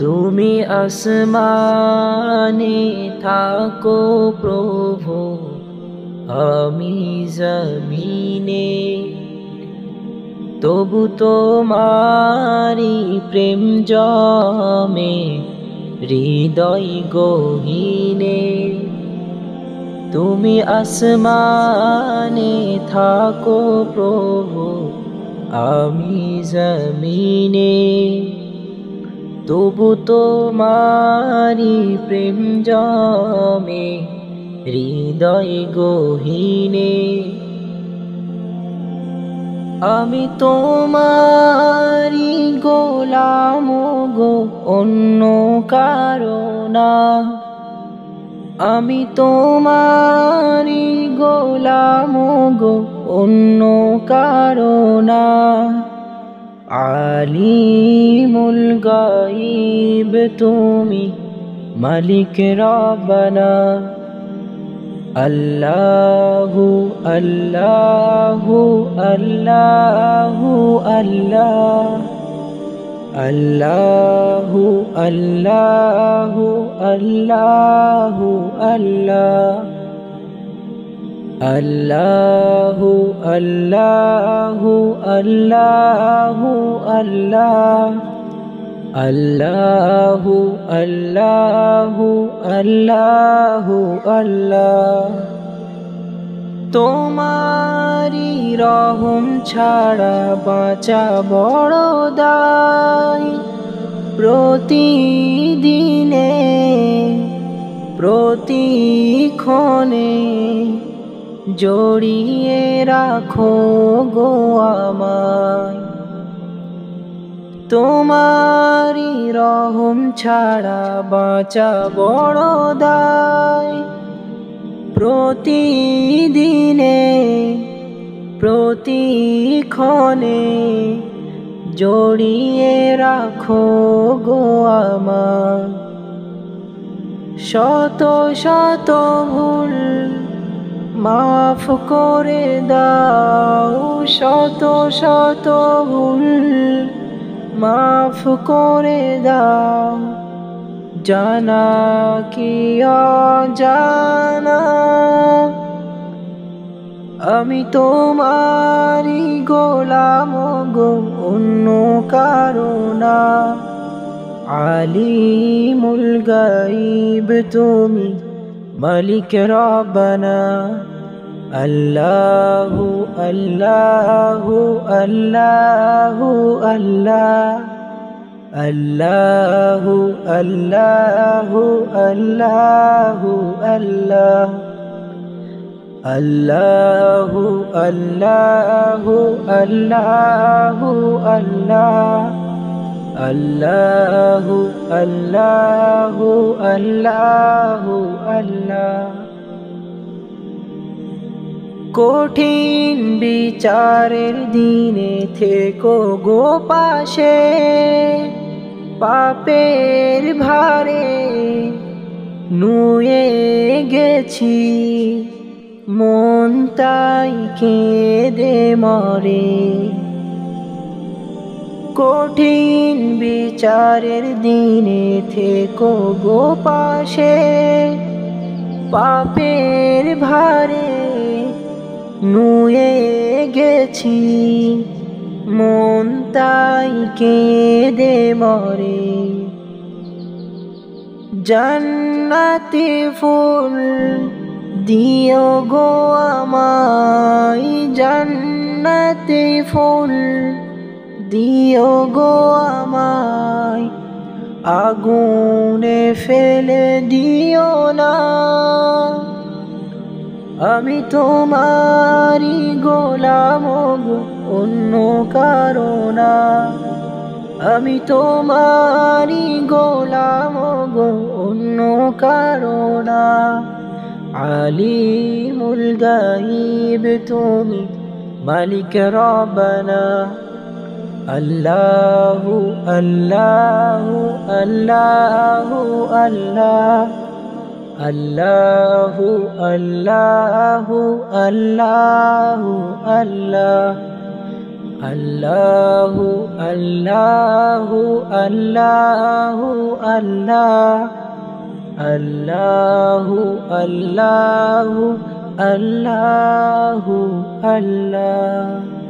তুমি আসমানে থাকো প্রভু, আমি জমিনে, তবু তোমারি প্রেম জমে হৃদয় গহীনে। তুমি আসমানে থাকো প্রভু, আমি জমিনে, তবু তোমারি প্রেম জমে হৃদয় গহীনে। আমি তোমারি গোলাম গো, অন্য কারো না। আমি তোমারি গোলাম গো, অন্য কারো না। আলিমুল গায়ব তুমি, মালিক রব্বানা। আল্লাহু আল্লাহু আল্লাহু আল্লাহ, আল্লাহু আল্লাহু আল্লাহু আল্লাহ, আল্লাহু আল্লাহু আল্লাহু আল্লাহ, আল্লাহু আল্লাহু আল্লাহু আল্লাহ। তোমারি রহম ছাড়া বাঁচা বড় দায়। প্রতিদিনে প্রতিক্ষণে জড়িয়ে রাখো গো আমায়। তোমারি রহম ছাড়া বাঁচা বড় দায়। প্রতিদিনে প্রতিক্ষণে জড়িয়ে রাখো গো আমায়। শত শত ভুল মাফ করে দাও, শত শত ভুল মাফ করে দাও। জানা কি অজানা, আমি তোমারি গোলাম গো, অন্য কারো না। আলিমুল গায়ব তুমি, মালিক রব্বানা। আল্লাহু আল্লাহু আল্লাহু আল্লাহ, আল্লাহু আল্লাহু আল্লাহু আল্লাহ, আল্লাহু আল্লাহু আল্লাহু আল্লাহ, আল্লাহু আল্লাহু আল্লাহু আল্লাহ। কঠিন বিচারের দিনে থেকো গো পাশে, পাপের ভারে নুয়ে গেছি, মন তাই কেঁদে মরে। কঠিন বিচারের দিনে থেকো গো পাশে, পাপের ভারে নুয়ে গেছি, মন তাই কেঁদে মরে। জান্নাতি ফুল দিও গো আমায়, জান্নাতি ফুল দিও গো আমায়। আগুনে ফেলে দিও না, আমি তোমারি গোলাম গো, অন্য কারো না। আমি তোমারি গোলাম গো, অন্য কারো না। আলিমুল গায়ব তুমি, মালিক রব্বানা। আল্লাহু আল্লাহু আল্লাহু আল্লাহ, আল্লাহু আল্লাহু আল্লাহু আল্লাহ, Allahu Allahu Allahu Allah Allahu Allahu Allahu Allah